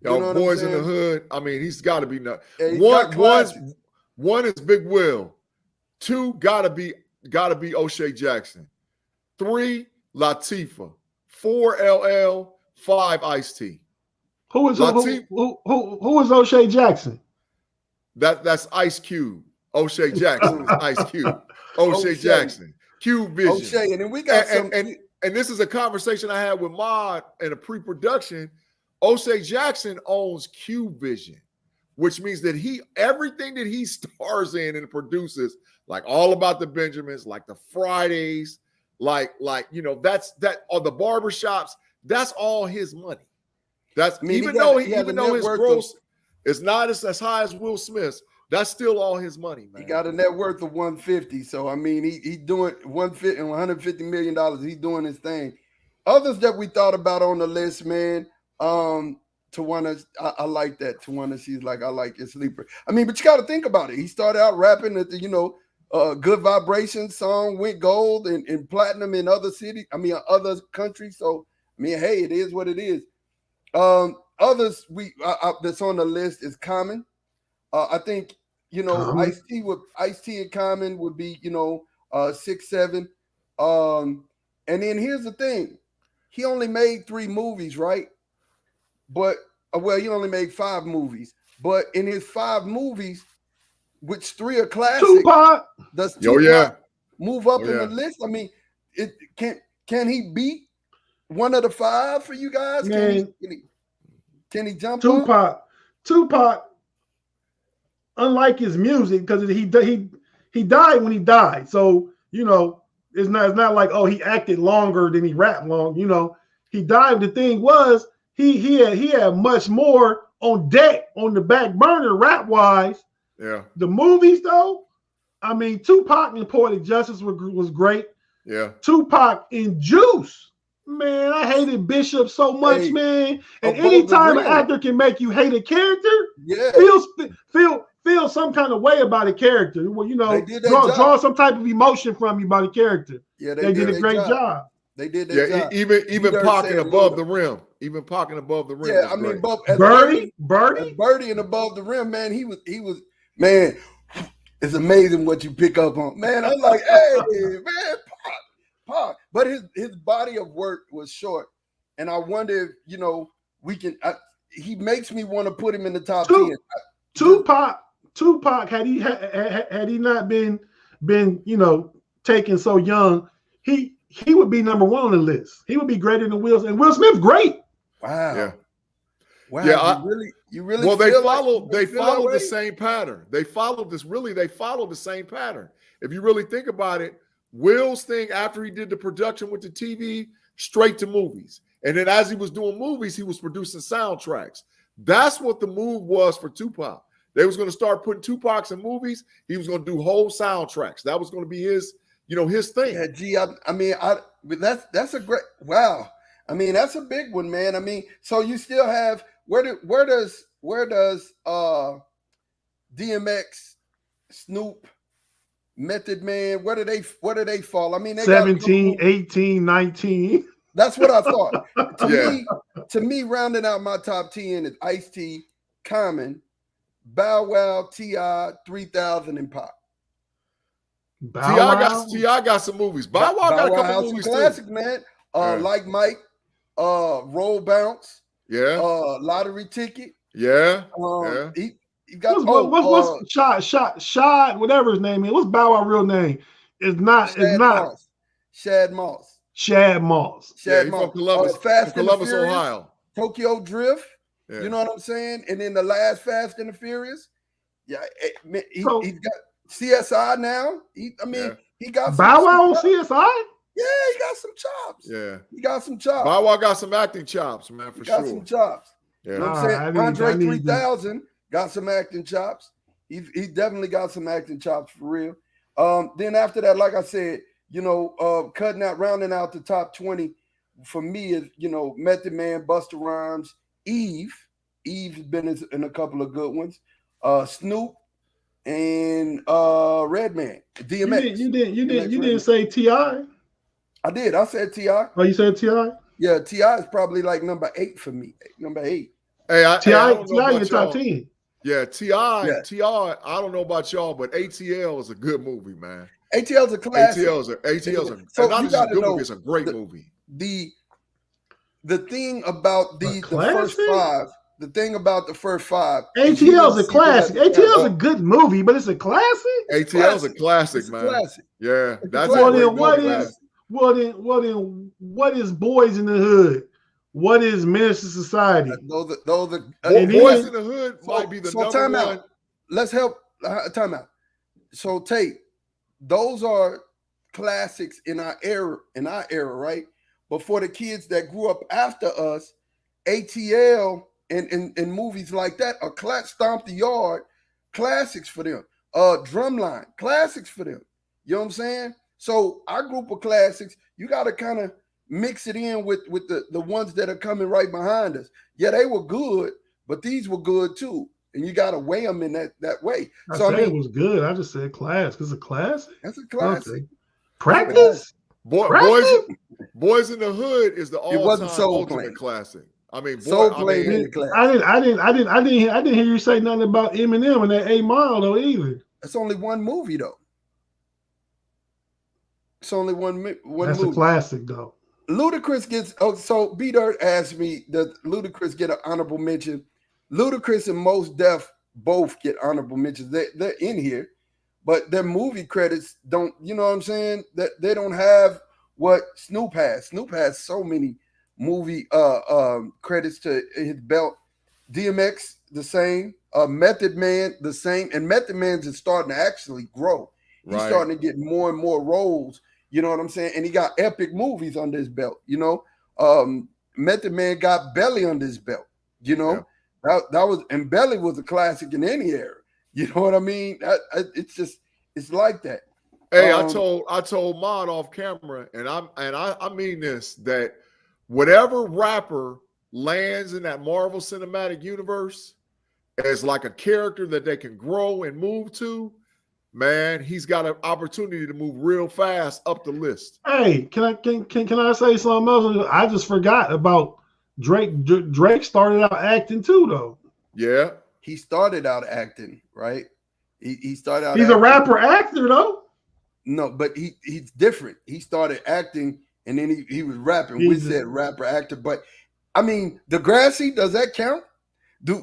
Y'all boys in the hood. I mean, he's got to be nuts. Yeah, one is Big Will. 2 gotta be O'Shea Jackson. 3 Latifah. 4 LL. 5 Ice-T. Who is O'Shea Jackson? That's Ice Cube. O'Shea Jackson is Ice Cube. O'Shea Jackson. Cube Vision. O'Shea, and then we got and this is a conversation I had with Mod in a pre-production. O'Shea Jackson owns Cube Vision, which means that everything that he stars in and produces, like All About the Benjamins, like the Fridays, like that's or the barbershops, that's all his money. That's even though his gross is not as high as Will Smith's, that's still all his money, man. He got a net worth of 150. So I mean, he doing $150 million. He's doing his thing. Others that we thought about on the list, man. Tawana, I like that. Tawana, she's like, I like your sleeper. I mean, but you got to think about it. He started out rapping at the Good Vibrations song went gold and platinum in other cities. I mean, other countries. So I mean, hey, it is what it is. Others that's on the list is Common. I think Ice-T and Common would be 6, 7. And then here's the thing, he only made 3 movies, right? But he only made 5 movies. But in his 5 movies, which 3 are classic, Tupac. Does Tupac move up in yeah. the list? I mean, it can he beat one of the 5 for you guys? Man. Can he jump up? Tupac, unlike his music, because he died when he died. So, it's not like, oh, he acted longer than he rapped long. He died. The thing was, he had much more on deck, on the back burner, rap wise. Yeah. The movies, though, I mean, Tupac in Poetic Justice was great. Yeah. Tupac in Juice, man, I hated Bishop so much, man. And anytime an actor can make you hate a character, feel some kind of way about a character. Well, draw some type of emotion from you about a character. Yeah, they did a great job. They did their job. Even Pocking above the rim. Even Pocking above the rim. Yeah, I mean, Birdie and above the rim, man. He was man. It's amazing what you pick up on, man. I'm like, hey, man, Pac. But his body of work was short, and I wonder if we can. He makes me want to put him in the top 10. Tupac, had he not been taken so young, he would be number 1 on the list. He would be greater than Will. And Will Smith, great. Wow. Yeah. Wow. Yeah. You really. Well, they followed the same pattern. They followed the same pattern. If you really think about it, Will's thing after he did the production with the TV, straight to movies. And then as he was doing movies, he was producing soundtracks. That's what the move was for Tupac. They was going to start putting Tupacs in movies. He was going to do whole soundtracks. That was going to be his thing. Yeah, gee, that's a great, wow. I mean, that's a big one, man. I mean, so you still have where does DMX, Snoop, Method Man, where do they fall? I mean, they 17, 18, 19. That's what I thought. To me, rounding out my top 10 is Ice-T, Common, Bow Wow, T.I., 3000, and Pop. T.I. got some movies. Bow Wow got a couple movies classic, too. Man. Like Mike, Roll Bounce, yeah, Lottery Ticket. Yeah. He got what's Shad, whatever his name is. What's Bow Wow's real name? Shad Moss. Shad Moss. From Columbus, Ohio. Tokyo Drift. Yeah. You know what I'm saying? And then the last Fast and the Furious. Yeah, he's got CSI now. He got Bow Wow on CSI. Yeah, he got some chops. Yeah, he got some chops. Bow Wow got some acting chops, man, for sure. Got some chops. Yeah. You know what I'm saying? Andre 3000 got some acting chops. He definitely got some acting chops for real. Then after that, like I said, rounding out the top 20 for me is Method Man, Busta Rhymes, Eve. Eve's been in a couple of good ones. Snoop and Redman. DMX. You didn't say T.I. I did. I said T.I. Oh, you said T.I.? Yeah, T.I. is probably like number 8 for me. Number 8. Hey, T.I. in your top 10. Yeah, T.I. I don't know about y'all, but ATL is a good movie, man. ATL's a classic. ATL's not just a good movie, it's a great movie. The thing about the first 5, the thing about the first 5. ATL's a classic. ATL's a good movie, but it's a classic. ATL's a classic, It's a man. classic. Yeah, that's Well, a great then what movie, is what is Boys in the Hood? What is Menace to Society? Those are Boys in the Hood might be the number time one. out. Let's help. Time out. So Tate, those are classics in our era, right? But for the kids that grew up after us, ATL and movies like that are Stomp the Yard classics for them. Drumline classics for them. You know what I'm saying? So our group of classics, you got to kind of mix it in with the ones that are coming right behind us. Yeah, they were good, but these were good too. And you got to weigh them in that way. I said it was good. I just said classic. It's a classic. That's a classic. Okay. Practice? Boys in the Hood is the all-time ultimate classic. I mean, I didn't hear you say nothing about Eminem and that 8 Mile though either. That's only one movie though. It's only one movie. That's a classic though. Ludacris gets. So B-Dirt asked me, does Ludacris get an honorable mention? Ludacris and Mos Def both get honorable mentions. They're in here, but their movie credits don't. You know what I'm saying? That they don't have what Snoop has. Snoop has so many movie credits to his belt. DMX the same. Method Man the same. And Method Man's is starting to actually grow. He's starting to get more and more roles. You know what I'm saying? And he got epic movies under his belt. You know, Method Man got Belly under his belt. You know, that was, and Belly was a classic in any era. You know what I mean? It's like that. Hey, I told Mod off camera, and I mean this, that whatever rapper lands in that Marvel Cinematic Universe as like a character that they can grow and move to, man, he's got an opportunity to move real fast up the list. Hey, can I say something else? I just forgot about Drake. Drake started out acting too, though. Yeah, he started out acting, right? He started out. He's a rapper actor, though. No, but he's different. He started acting, and then he was rapping. We said rapper actor, but I mean, Degrassi, does that count? Do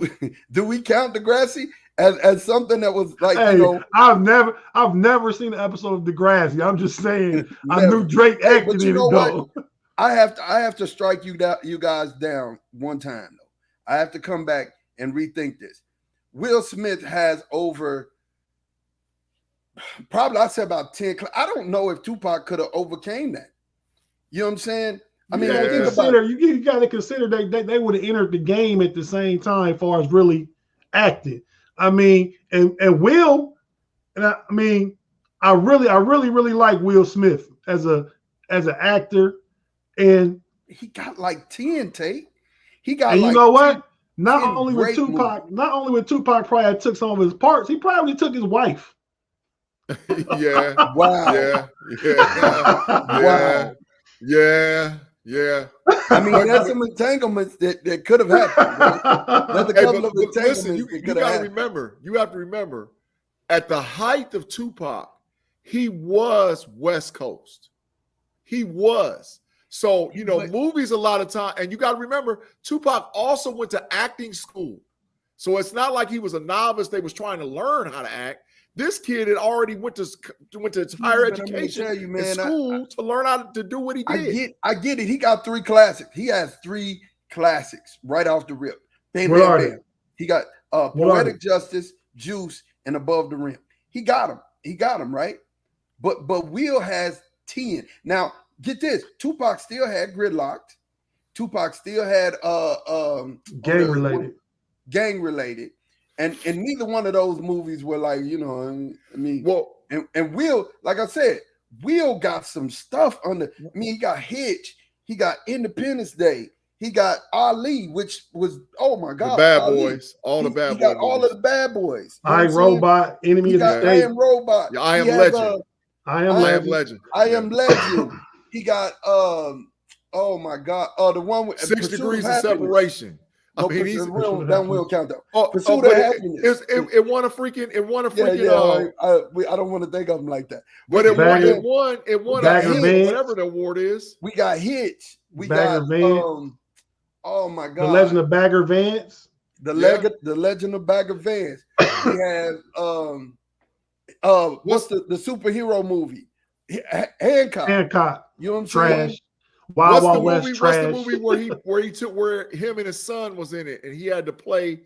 we count Degrassi as something that was like, hey, you know? I've never seen an episode of Degrassi. I'm just saying I knew Drake acted in it though. I have to strike you guys down one time though. I have to come back and rethink this. Will Smith has over probably, I said about 10. I don't know if Tupac could have overcame that. You know what I'm saying? I mean, you got to consider they would have entered the game at the same time as far as really acting. I mean, and Will, and I mean, I really like Will Smith as an actor, and he got like 10, Tate. He got, and like, you know what? 10 not only with Tupac probably took some of his parts, he probably took his wife. Yeah. Wow. Yeah. Yeah. I mean, there's some entanglements that could have happened. Right? There's a couple of entanglements. Listen, you got to remember. You have to remember, at the height of Tupac, he was West Coast. He was. So, you know, movies a lot of time, and you got to remember, Tupac also went to acting school. So it's not like he was a novice. They was trying to learn how to act. This kid had already went to higher education in school to learn how to do what he did. I get it. He got 3 classics. He has 3 classics right off the rip. Bam, what bam, are bam. they? He got Poetic Justice, Juice, and Above the Rim. He got them, right? But Will has 10. Now, get this. Tupac still had Gridlocked. Tupac still had gang related. And neither one of those movies were like, you know, I mean, well, and Will, like I said, Will got some stuff under. I mean, he got Hitch, he got Independence Day, he got Ali, which was, oh my God, the Bad Boys, all the Bad Boys. He got all of the Bad Boys. I Am Robot, Enemy of the State. I Am Robot. Yeah, I Am Legend. I Am Legend. I Am Legend. He got oh my God, the one with 6 Degrees of Separation. I mean, that will count though. Pursuit of Happiness. It won a freaking. I don't want to think of them like that. But it won whatever the award is. We got Hitch. We Bagger got Vance. oh my God, The Legend of Bagger Vance. The Legend of Bagger Vance. We have what's the superhero movie? Hancock. You know what I'm trash. saying? Wild West movie, trash. What's the movie where him and his son was in it, and he had to play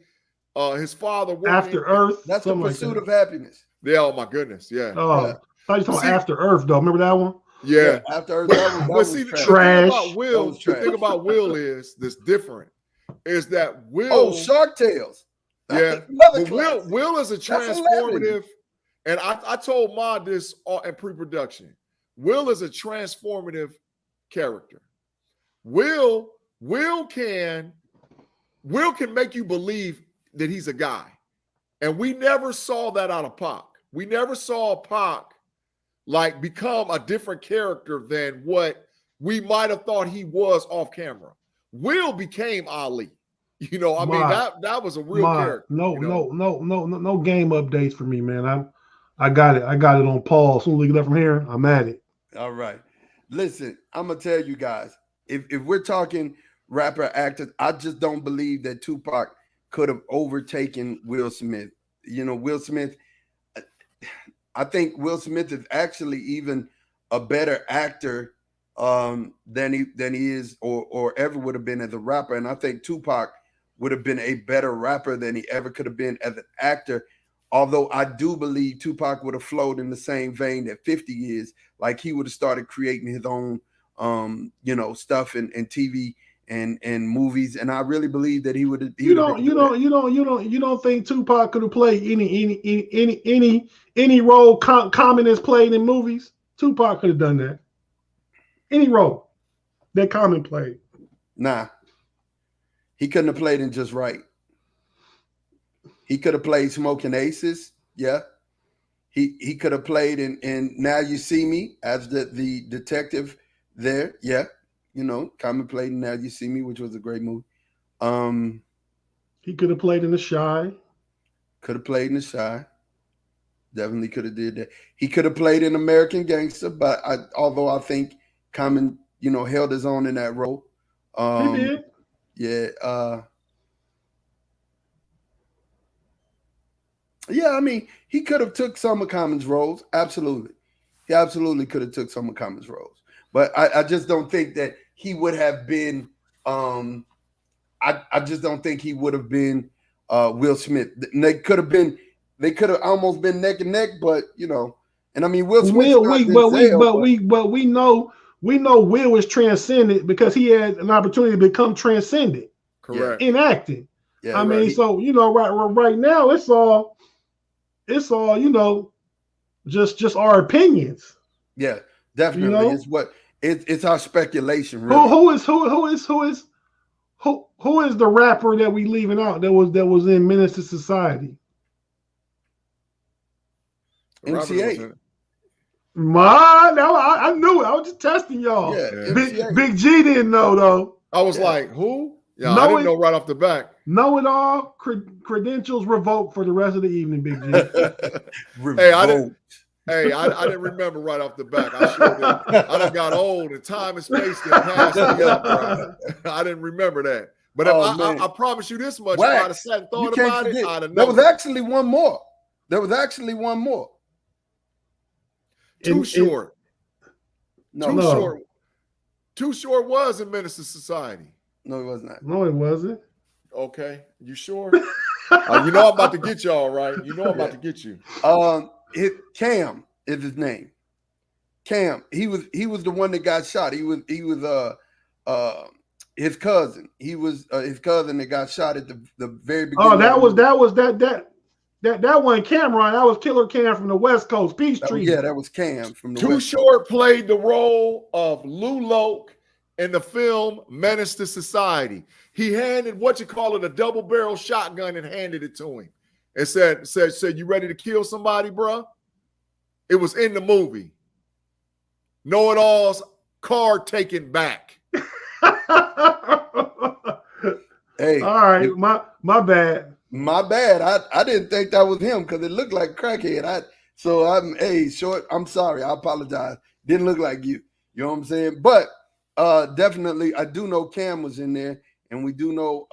his father working After Earth. That's The Pursuit of Happiness. Yeah, oh my goodness, yeah. Oh, yeah. I thought you were talking about After Earth, though. Remember that one? Yeah, After Earth. That was trash. The thing about Will is that's different. Is that Will? Oh, Shark Tales. Yeah, but Will is a transformative. And I told Ma this in pre-production. Will is a transformative character. Will can make you believe that he's a guy. And we never saw that out of Pac. We never saw Pac like become a different character than what we might have thought he was off camera. Will became Ali. You know, I mean, that was a real character. No game updates for me, man. I got it on pause. As soon as we get up from here, I'm at it. All right. Listen, I'm gonna tell you guys, if we're talking rapper actors, I just don't believe that Tupac could have overtaken Will Smith. You know, Will Smith, I think Will Smith is actually even a better actor than he is or ever would have been as a rapper. And I think Tupac would have been a better rapper than he ever could have been as an actor. Although I do believe Tupac would have flowed in the same vein that 50 is, like he would have started creating his own, stuff in TV and movies. And I really believe that he would have. You don't think Tupac could have played any role Common has played in movies? Tupac could have done that. Any role that Common played. Nah, he couldn't have played in Just Right. He could have played Smoking Aces. Yeah. He could have played in Now You See Me as the detective there. Yeah. You know, Common played in Now You See Me, which was a great movie. He could have played in The Shy. Could have played in The Shy. Definitely could have did that. He could have played in American Gangster, but although I think Common, held his own in that role. He did. Yeah. Yeah, I mean, he could have took some of Common's roles. Absolutely. He absolutely could have took some of Common's roles. But I just don't think that he would have been I just don't think he would have been Will Smith. They could have almost been neck and neck, but and I mean Will Smith. We know Will was transcendent because he had an opportunity to become transcendent. Correct. In acting. Yeah, I mean, so right now it's all just our opinions. Yeah, definitely. It's our speculation. Really. Who is the rapper that we leaving out that was in Menace to Society? NCAA. I knew it. I was just testing y'all. Yeah, Big G didn't know though. I was like, who? Yeah, I didn't know right off the bat. Know it all. Credentials revoked for the rest of the evening, Big G. I didn't remember right off the bat. I sure did. I done got old and time and space didn't pass me up. Bro. I didn't remember that. But I promise you this much. If I'd have sat and thought about it, I'd have known. There was actually one more. Too Short. No. Too Short was in Menace to Society. No, it was not. No, it wasn't. Okay. You sure? I'm about to get y'all right. I'm about to get you. Cam is his name. Cam. He was the one that got shot. He was his cousin. He was his cousin that got shot at the very beginning. Oh, that wasn't Cameron. That was Killer Cam from the West Coast. Peachtree. Yeah, that was Cam from the Too West Short Coast. played the role of Lou Loke in the film Menace to Society. He handed a double barrel shotgun and handed it to him. And said, you ready to kill somebody, bro? It was in the movie. KnoItAllz card taken back. Hey. All right, my bad. My bad. I didn't think that was him because it looked like crackhead. Short. I'm sorry. I apologize. Didn't look like you. You know what I'm saying? But definitely, I do know Cam was in there, and we do know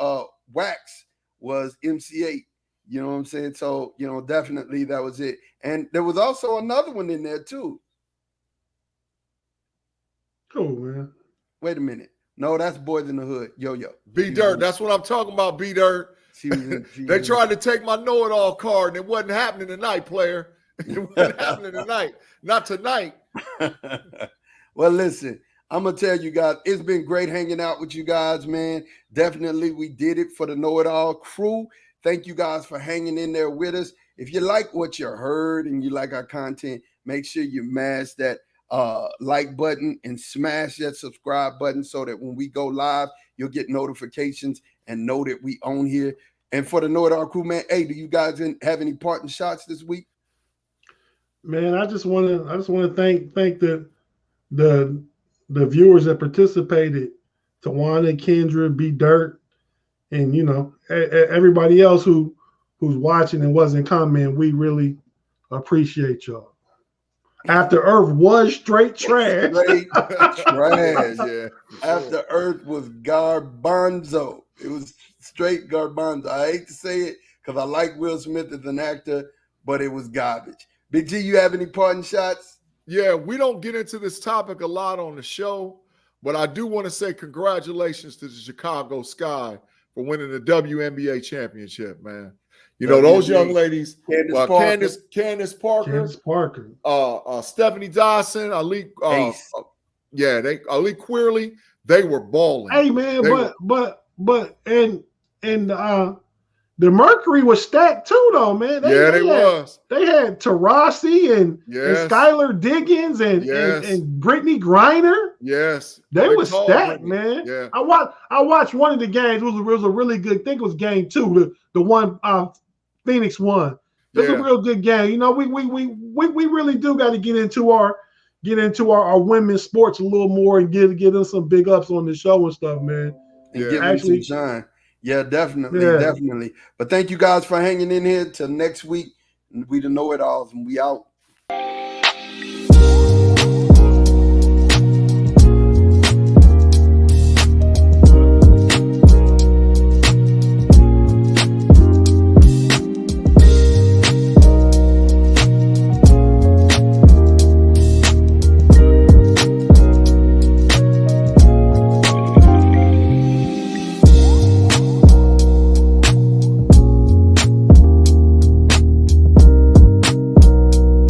Wax was MC8. You know what I'm saying? So, you know, definitely that was it. And there was also another one in there too. Cool, man. Wait a minute. No, that's Boys in the Hood. Yo. B-Dirt. That's what I'm talking about, B-Dirt. They tried to take my know-it-all card, and it wasn't happening tonight, player. It wasn't happening tonight. Not tonight. Well, listen, I'm going to tell you guys, it's been great hanging out with you guys, man. Definitely we did it for the Know-It-All crew. Thank you guys for hanging in there with us. If you like what you heard and you like our content, make sure you mash that like button and smash that subscribe button so that when we go live, you'll get notifications and know that we on here. And for the Know-It-All crew, man, hey, do you guys have any parting shots this week? Man, I just want to thank the viewers that participated, Tawana, Kendra, B Dirt, and you know everybody else who's watching and wasn't commenting. We really appreciate y'all. After Earth was straight trash. Straight trash. Yeah. After Earth was garbanzo. It was straight garbanzo. I hate to say it because I like Will Smith as an actor, but it was garbage. Big G, you have any parting shots? Yeah, we don't get into this topic a lot on the show, but I do want to say congratulations to the Chicago Sky for winning the WNBA championship, man. You know, those young ladies, Candace Parker, Stephanie Dawson, Ali Queerly, they were balling. Hey man, the Mercury was stacked too, though, man. They was. They had Taurasi and Skylar Diggins and Brittany Griner. Yes, they were stacked, man. Yeah, I watched one of the games. It was a really good. I think it was game 2. The one Phoenix won. It's a real good game. You know, we really do got to get into our women's sports a little more and get them some big ups on the show and stuff, man. And give them some shine. Yeah, definitely. But thank you guys for hanging in here. Till next week, we the Know-It-Alls, and we out.